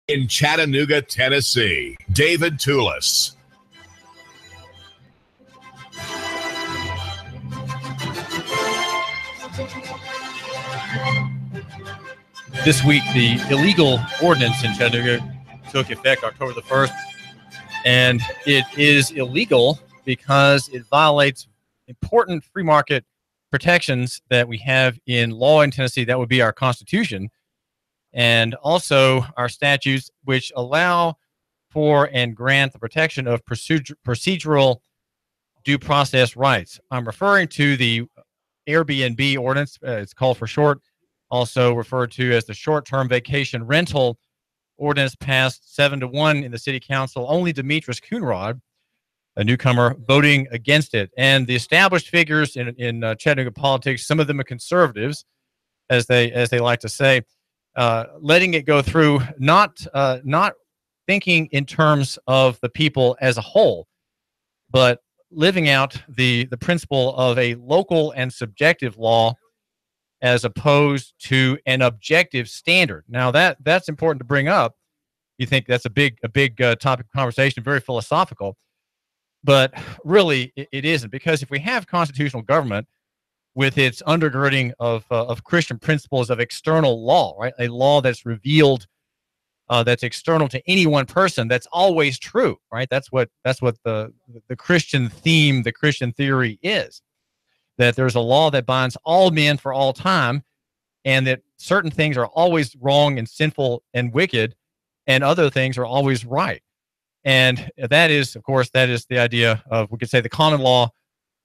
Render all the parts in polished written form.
In Chattanooga, Tennessee, David Tulis. This week, the illegal ordinance in Chattanooga took effect October the 1st, and it is illegal because it violates important free market protections that we have in law in Tennessee. That would be our Constitution, and also our statutes, which allow for and grant the protection of procedural due process rights. I'm referring to the AirBnB ordinance. It's called for short, also referred to as the short-term vacation rental ordinance, passed 7-1 in the city council. Only Demetrius Coonrod, a newcomer, voting against it. And the established figures in Chattanooga politics, some of them are conservatives, as they like to say, letting it go through, not thinking in terms of the people as a whole, but living out the principle of a local and subjective law as opposed to an objective standard. Now that's important to bring up. You think that's a big topic of conversation, very philosophical, but really it isn't, because if we have constitutional government with its undergirding of Christian principles of external law, right, a law that's revealed, that's external to any one person, that's always true, right? That's what the Christian theme, the Christian theory is, that there's a law that binds all men for all time, and that certain things are always wrong and sinful and wicked, and other things are always right. And that is, of course, that is the idea of, we could say, the common law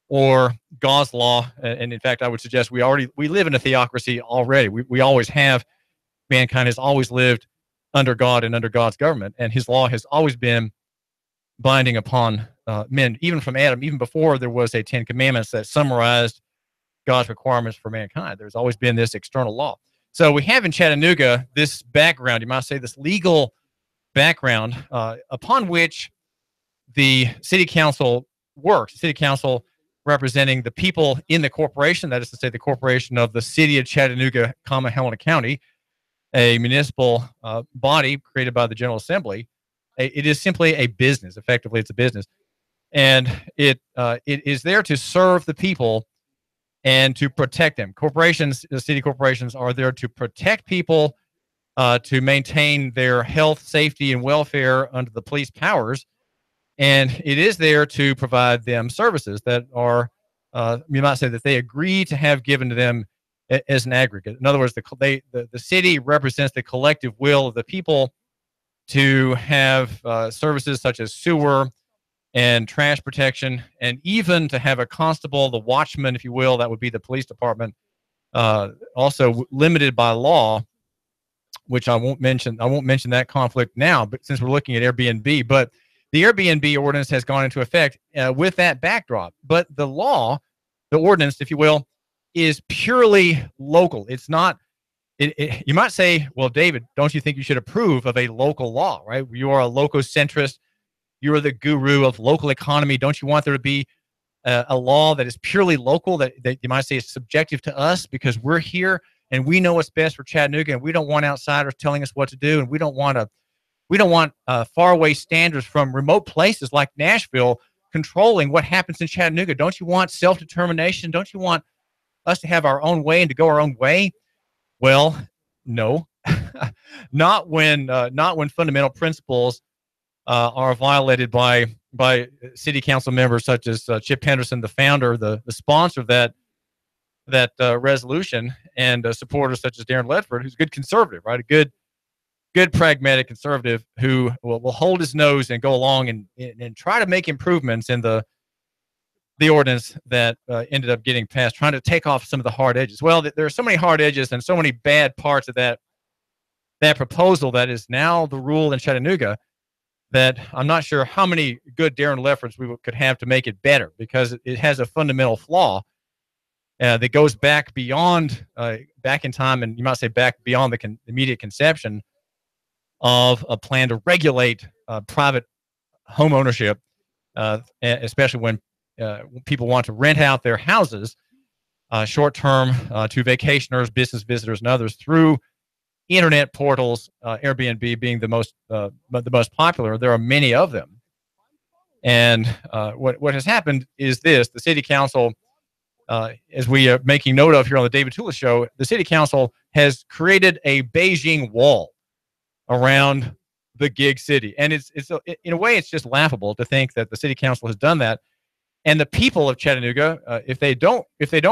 or God's law. And in fact, I would suggest we live in a theocracy already. We always have. Mankind has always lived under God and under God's government, and his law has always been binding upon men, even from Adam, even before there was a 10 Commandments that summarized God's requirements for mankind. There's always been this external law. So we have in Chattanooga this background, you might say this legal background, upon which the city council works. The city council representing the people in the corporation, that is to say the corporation of the city of Chattanooga, Helena County, a municipal body created by the General Assembly. It is simply a business. Effectively, it's a business. And it is there to serve the people and to protect them. Corporations, city corporations, are there to protect people, to maintain their health, safety, and welfare under the police powers. And it is there to provide them services that are, you might say, that they agree to have given to them as an aggregate. In other words, the city represents the collective will of the people to have services such as sewer and trash protection, and even to have a constable, the watchman, if you will, that would be the police department, also limited by law, which I won't mention that conflict now, but since we're looking at Airbnb. But the Airbnb ordinance has gone into effect with that backdrop. But the law, the ordinance, if you will, is purely local. It's not, you might say, well, David, don't you think you should approve of a local law, right? You are a lococentrist. You are the guru of local economy. Don't you want there to be a law that is purely local, that you might say is subjective to us because we're here and we know what's best for Chattanooga, and we don't want outsiders telling us what to do, and we don't want faraway standards from remote places like Nashville controlling what happens in Chattanooga. Don't you want self-determination? Don't you want us to have our own way and to go our own way? Well, no, not when fundamental principles are violated by city council members such as Chip Henderson, the founder, the sponsor of that resolution, and supporters such as Darrin Ledford, who's a good conservative, right? A good pragmatic conservative who will hold his nose and go along and try to make improvements in the ordinance that ended up getting passed, trying to take off some of the hard edges. Well, there are so many hard edges and so many bad parts of that proposal that is now the rule in Chattanooga, that I'm not sure how many good Darrin Ledfords we could have to make it better, because it has a fundamental flaw that goes back beyond, back in time, and you might say back beyond the immediate conception of a plan to regulate private home ownership, especially when people want to rent out their houses short-term to vacationers, business visitors, and others through internet portals, Airbnb being the most popular. There are many of them. And what has happened is this: the city council, as we are making note of here on the David Tulis Show, the city council has created a Beijing wall around the gig city, and it's in a way it's just laughable to think that the city council has done that. And the people of Chattanooga, if they don't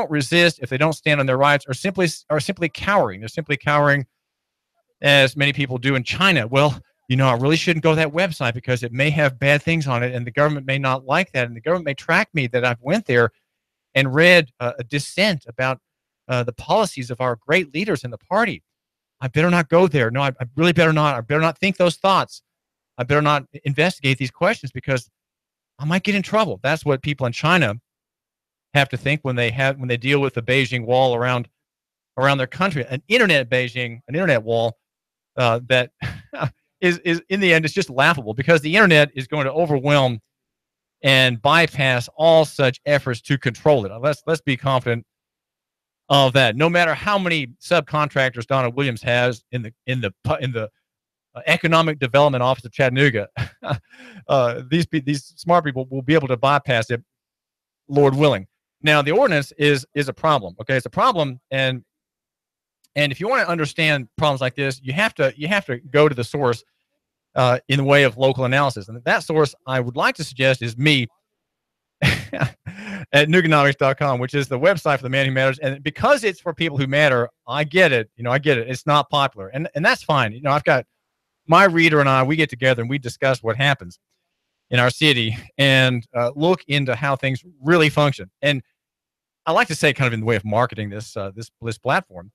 resist, if they don't stand on their rights, are simply cowering. They're simply cowering, as many people do in China. Well, I really shouldn't go to that website because it may have bad things on it, and the government may not like that, and the government may track me that I've went there and read a dissent about the policies of our great leaders in the party. I better not go there. No, I really better not. I better not think those thoughts. I better not investigate these questions because I might get in trouble. That's what people in China have to think when they deal with the Beijing wall around their country. An internet wall that is in the end, it's just laughable because the internet is going to overwhelm and bypass all such efforts to control it. Let's be confident of that. No matter how many subcontractors Donald Williams has in the Economic Development Office of Chattanooga, these smart people will be able to bypass it, Lord willing. Now, the ordinance is a problem. Okay, it's a problem, and if you want to understand problems like this, you have to go to the source in the way of local analysis, and that source I would like to suggest is me at Nooganomics.com, which is the website for the man who matters. And because it's for people who matter, I get it. I get it. It's not popular, and that's fine. I've got my reader and I, we get together and we discuss what happens in our city and look into how things really function. And I like to say, kind of in the way of marketing this platform,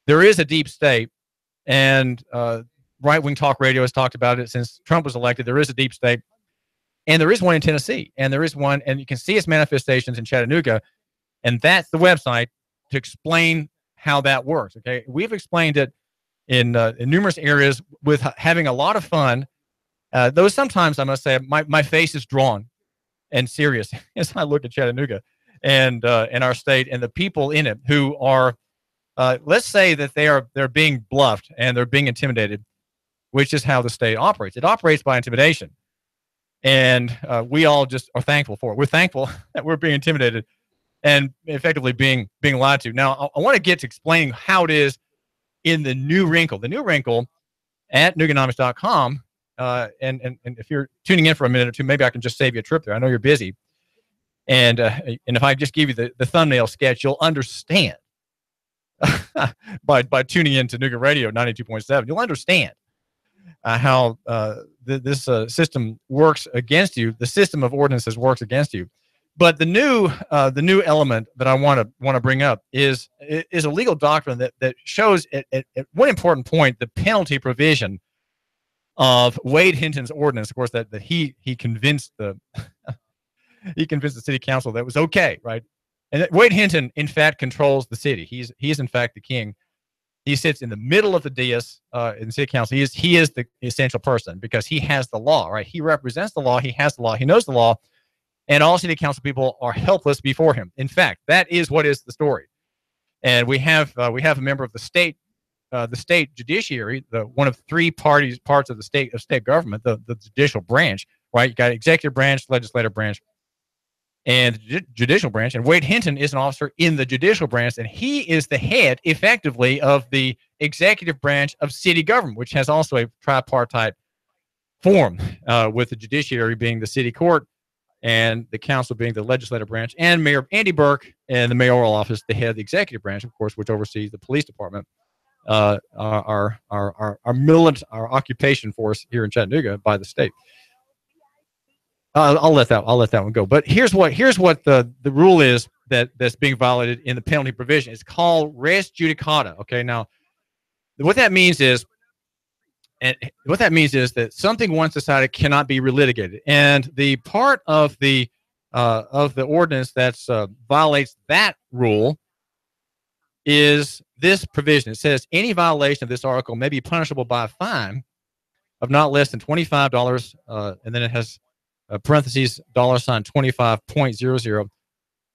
there is a deep state, and right-wing talk radio has talked about it since Trump was elected. There is a deep state, and there is one in Tennessee, and there is one, and you can see its manifestations in Chattanooga, and that's the website to explain how that works. Okay, we've explained it in numerous areas with having a lot of fun. Though sometimes I must say my face is drawn and serious as I look at Chattanooga and our state and the people in it who are, let's say that they're being bluffed and they're being intimidated, which is how the state operates. It operates by intimidation, and we all just are thankful for it. We're thankful that we're being intimidated and effectively being lied to. Now, I want to get to explaining how it is in the new wrinkle. The new wrinkle at Nooganomics.com. And if you're tuning in for a minute or two, maybe I can just save you a trip there. I know you're busy. And if I just give you the thumbnail sketch, you'll understand by tuning in to Nooga Radio 92.7. You'll understand how this system works against you. The system of ordinances works against you. But the new element that I want to bring up is a legal doctrine that shows at one important point the penalty provision of Wade Hinton's ordinance. Of course, that he convinced the city council that it was okay, right? And that Wade Hinton, in fact, controls the city. He's in fact the king. He sits in the middle of the dais in the city council. He is the essential person because he has the law, right? He represents the law. He has the law. He knows the law. And all city council people are helpless before him. In fact, that is what is the story. And we have a member of the state judiciary, one of three parts of the state government, the judicial branch, right? You got executive branch, legislative branch, and the judicial branch. And Wade Hinton is an officer in the judicial branch, and he is the head, effectively, of the executive branch of city government, which has also a tripartite form, with the judiciary being the city court, and the council being the legislative branch, and Mayor Andy Burke and the mayoral office, the head of the executive branch, of course, which oversees the police department, our occupation force here in Chattanooga by the state. I'll let that one go. But here's what the rule is that's being violated in the penalty provision. It's called res judicata. Okay, now what that means is that something once decided cannot be relitigated, and the part of the ordinance that violates that rule is this provision. It says any violation of this article may be punishable by a fine of not less than $25, and then it has parentheses $25.00,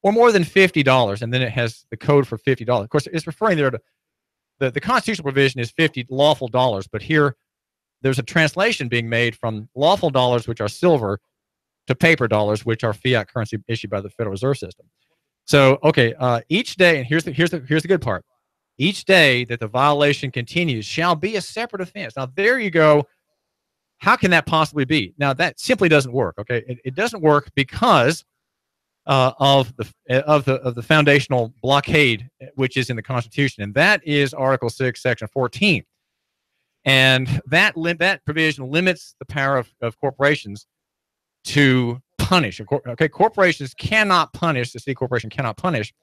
or more than $50, and then it has the code for $50. Of course, it's referring there to the constitutional provision is 50 lawful dollars, but here there's a translation being made from lawful dollars, which are silver, to paper dollars, which are fiat currency issued by the Federal Reserve System. So, okay, each day, and here's the good part. Each day that the violation continues shall be a separate offense. Now, there you go. How can that possibly be? Now, that simply doesn't work. Okay, it doesn't work because of the foundational blockade, which is in the Constitution, and that is Article 6, Section 14. And that provision limits the power of corporations to punish. Okay, corporations cannot punish. The city corporation cannot punish,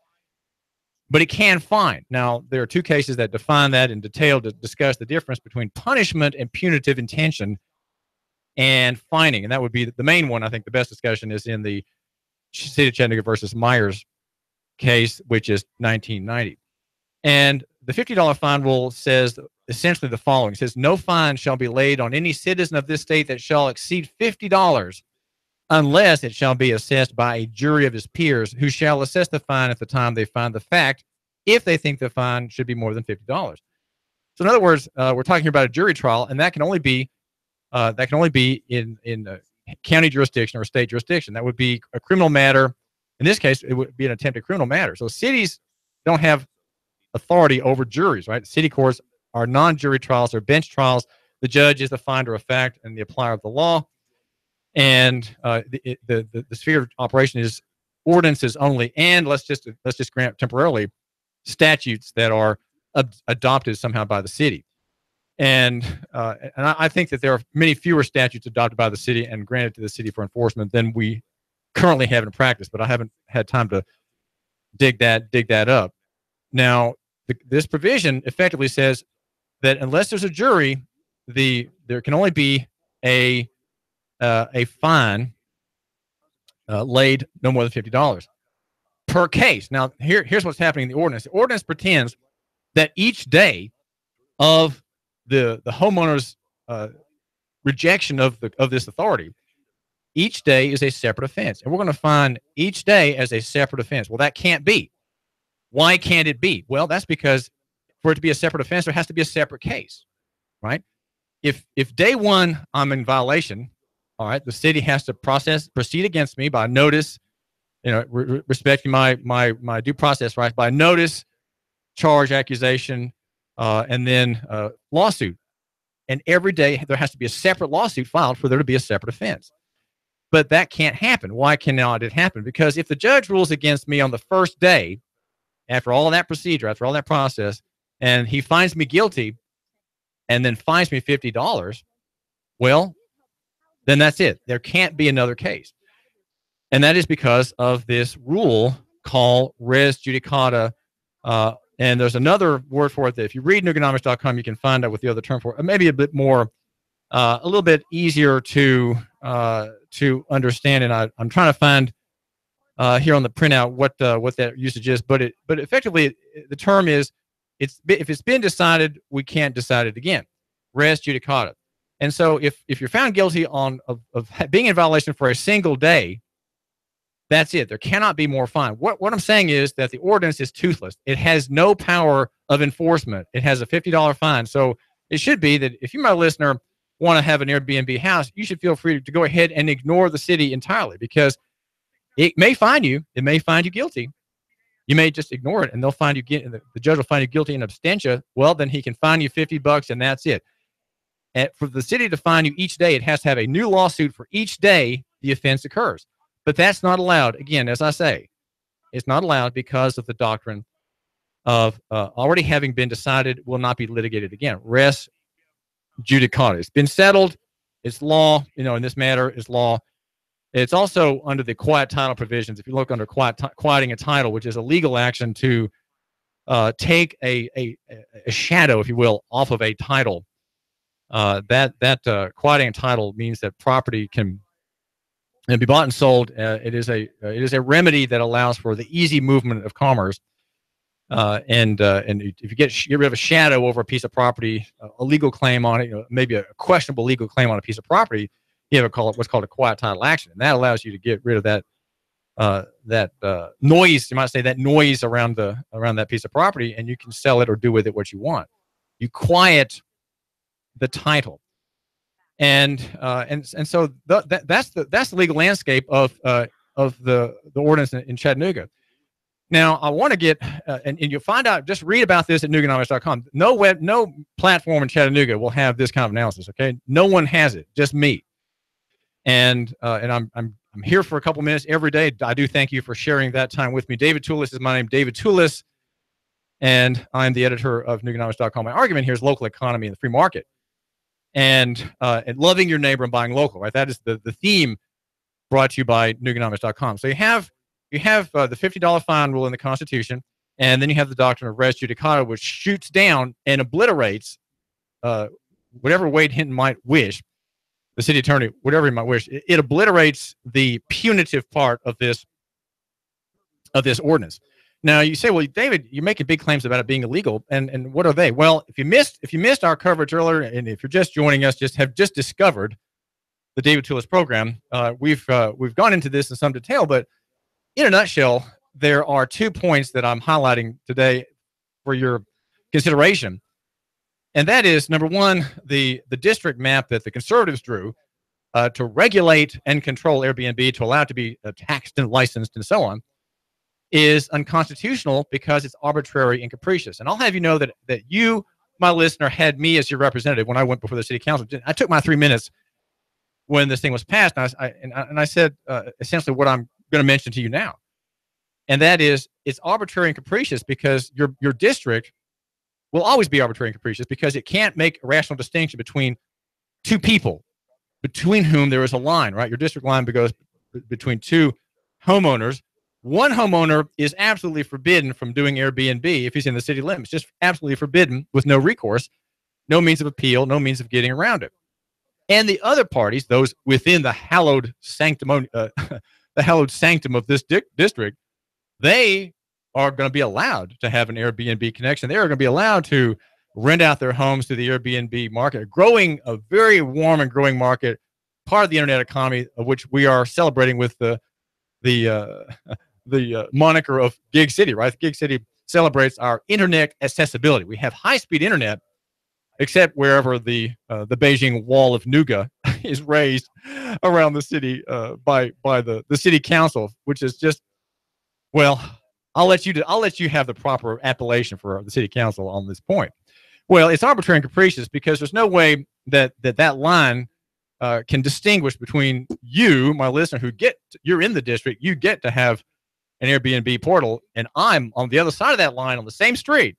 but it can fine. Now, there are two cases that define that in detail to discuss the difference between punishment and punitive intention and fining. And that would be the main one. I think the best discussion is in the City of Chattanooga versus Myers case, which is 1990. And the $50 fine rule says essentially the following. It says, no fine shall be laid on any citizen of this state that shall exceed $50 unless it shall be assessed by a jury of his peers who shall assess the fine at the time they find the fact if they think the fine should be more than $50. So in other words, we're talking about a jury trial, and that can only be in county jurisdiction or state jurisdiction. That would be a criminal matter. In this case, it would be an attempted criminal matter. So cities don't have authority over juries, right? City courts are non-jury trials or bench trials. The judge is the finder of fact and the applier of the law. And the sphere of operation is ordinances only, and let's just grant temporarily statutes that are adopted somehow by the city. And I think that there are many fewer statutes adopted by the city and granted to the city for enforcement than we currently have in practice. But I haven't had time to dig that up. Now, this provision effectively says that unless there's a jury, there can only be a fine laid no more than $50 per case. Now, here's what's happening in the ordinance. The ordinance pretends that each day of the homeowner's rejection of this authority, each day is a separate offense, and we're going to find each day as a separate offense. Well, that can't be. Why can't it be? Well, that's because for it to be a separate offense, there has to be a separate case, right? If day one I'm in violation, all right, the city has to proceed against me by notice, respecting my due process rights by notice, charge, accusation, and then lawsuit. And every day there has to be a separate lawsuit filed for there to be a separate offense. But that can't happen. Why cannot it happen? Because if the judge rules against me on the first day, after all that procedure, after all that process, and he finds me guilty and then fines me $50, well, then that's it. There can't be another case. And that is because of this rule called res judicata. And there's another word for it that if you read Nooganomics.com, you can find out what the other term for it. Maybe a bit more, a little bit easier to understand. And I'm trying to find here on the printout what that usage is. But effectively, the term is if it's been decided, we can't decide it again. Res judicata. And so if you're found guilty of being in violation for a single day, that's it. There cannot be more fine. What I'm saying is that the ordinance is toothless. It has no power of enforcement. It has a $50 fine. So it should be that if you, my listener, want to have an Airbnb house, you should feel free to go ahead and ignore the city entirely, because it may find you. It may find you guilty. You may just ignore it, and they'll find you the judge will find you guilty in absentia. Well, then he can fine you $50, and that's it. And for the city to fine you each day, it has to have a new lawsuit for each day the offense occurs. But that's not allowed. Again, as I say, it's not allowed because of the doctrine of already having been decided will not be litigated again. Res judicata. It's been settled. It's law. In this matter, it's law. It's also under the quiet title provisions. If you look under quieting a title, which is a legal action to take a shadow, if you will, off of a title. Quieting a title means that property can be bought and sold. It is a remedy that allows for the easy movement of commerce. And if you get rid of a shadow over a piece of property, a legal claim on it, maybe a questionable legal claim on a piece of property, you have what's called a quiet title action, and that allows you to get rid of that noise, you might say, that noise around that piece of property, and you can sell it or do with it what you want. You quiet the title, and so that's the legal landscape of the ordinance in Chattanooga. Now, I want to get and you'll find out. Just read about this at Nooganomics.com. No platform in Chattanooga will have this kind of analysis. Okay, no one has it. Just me. And I'm here for a couple minutes every day. I do thank you for sharing that time with me. David Tulis is my name. David Tulis, and I'm the editor of Nooganomics.com. My argument here is local economy and the free market, and loving your neighbor and buying local. Right, that is the theme brought to you by Nooganomics.com. So you have the $50 fine rule in the Constitution, and then you have the doctrine of res judicata, which shoots down and obliterates whatever Wade Hinton might wish, the city attorney, whatever he might wish. It obliterates the punitive part of this ordinance. Now you say, well, David, you're making big claims about it being illegal, and what are they? Well, if you missed our coverage earlier, and if you're just joining us, have just discovered the David Tulis program, we've gone into this in some detail, but in a nutshell, there are 2 points that I'm highlighting today for your consideration. And that is, number one, the district map that the conservatives drew to regulate and control Airbnb, to allow it to be taxed and licensed and so on, is unconstitutional because it's arbitrary and capricious. And I'll have you know that you, my listener, had me as your representative when I went before the city council. I took my 3 minutes when this thing was passed, and I said essentially what I'm going to mention to you now, and that is, it's arbitrary and capricious because your district will always be arbitrary and capricious because it can't make a rational distinction between two people between whom there is a line, right? Your district line goes between two homeowners. One homeowner is absolutely forbidden from doing Airbnb if he's in the city limits, just absolutely forbidden, with no recourse, no means of appeal, no means of getting around it. And the other parties, those within the hallowed sanctum of this district, they are going to be allowed to have an Airbnb connection. They are going to be allowed to rent out their homes to the Airbnb market, a very warm and growing market, part of the internet economy, of which we are celebrating with the moniker of Gig City, right? Gig City celebrates our internet accessibility. We have high-speed internet, except wherever the Beijing wall of Nooga is raised around the city by the city council, which is just, well, I'll let you have the proper appellation for the city council on this point. Well, it's arbitrary and capricious because there's no way that line can distinguish between you, my listener, you're in the district, you get to have an Airbnb portal, and I'm on the other side of that line on the same street,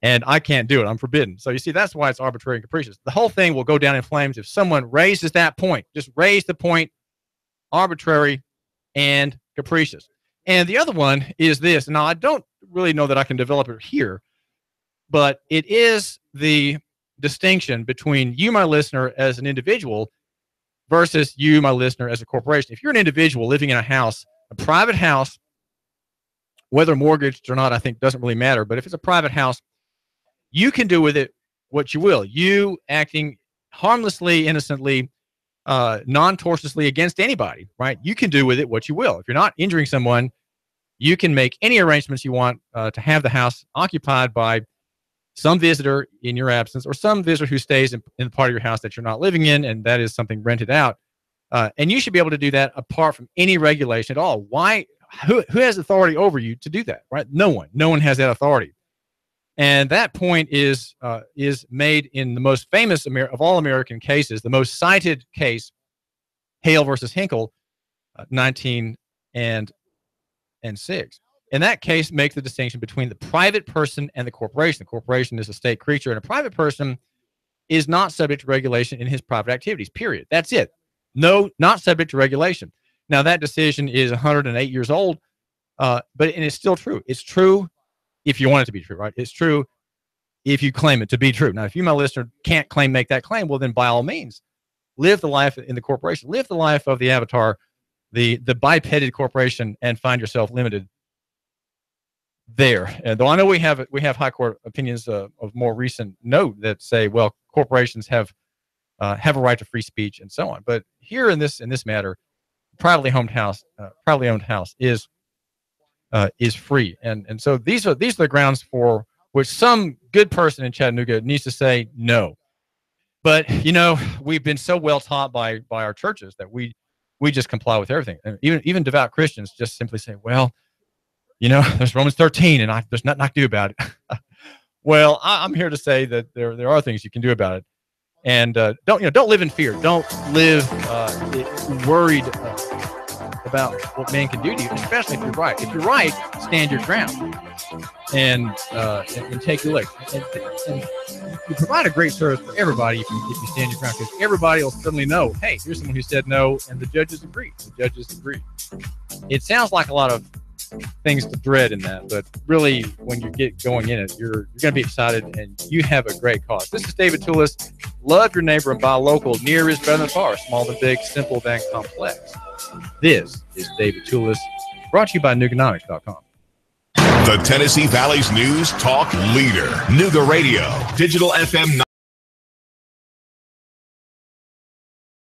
and I can't do it. I'm forbidden. So you see, that's why it's arbitrary and capricious. The whole thing will go down in flames if someone raises that point. Just raise the point, arbitrary and capricious. And the other one is this. Now, I don't really know that I can develop it here, but it is the distinction between you, my listener, as an individual versus you, my listener, as a corporation. If you're an individual living in a house, a private house, whether mortgaged or not, I think doesn't really matter. But if it's a private house, you can do with it what you will. You acting harmlessly, innocently, non-tortiously against anybody, right? You can do with it what you will. If you're not injuring someone, you can make any arrangements you want to have the house occupied by some visitor in your absence, or some visitor who stays in the part of your house that you're not living in, and that is something rented out. And you should be able to do that apart from any regulation at all. Why? Who has authority over you to do that, right? No one. No one has that authority. And that point is made in the most famous of all American cases, the most cited case, Hale versus Hinkle, 1906. And that case makes the distinction between the private person and the corporation. The corporation is a state creature, and a private person is not subject to regulation in his private activities, period. That's it. No, not subject to regulation. Now, that decision is 108 years old, and it's still true. It's true if you want it to be true, right? It's true if you claim it to be true. Now, if you, my listener, can't make that claim, well, then by all means, live the life in the corporation. Live the life of the avatar, the bipeded corporation, and find yourself limited there. And though I know we have high court opinions of more recent note that say, well, corporations have a right to free speech and so on. But here in this matter, privately owned house is free, and so these are the grounds for which some good person in Chattanooga needs to say no. But we've been so well taught by our churches that we just comply with everything, and even devout Christians just simply say, well, there's Romans 13, and there's nothing I can do about it. Well, I'm here to say that there are things you can do about it, and don't live in fear. Don't live worried about what man can do to you, especially if you're right. If you're right, stand your ground and take your leg. And you provide a great service for everybody if you stand your ground, because everybody will suddenly know, hey, here's someone who said no, and the judges agreed. It sounds like a lot of things to dread in that, but really, when you get going in it, you're going to be excited, and you have a great cause. This is David Tulis. Love your neighbor and buy local. Near is better than far. Small than big, simple than complex. This is David Tulis, brought to you by Nooganomics.com. The Tennessee Valley's news talk leader, Nooga Radio, Digital FM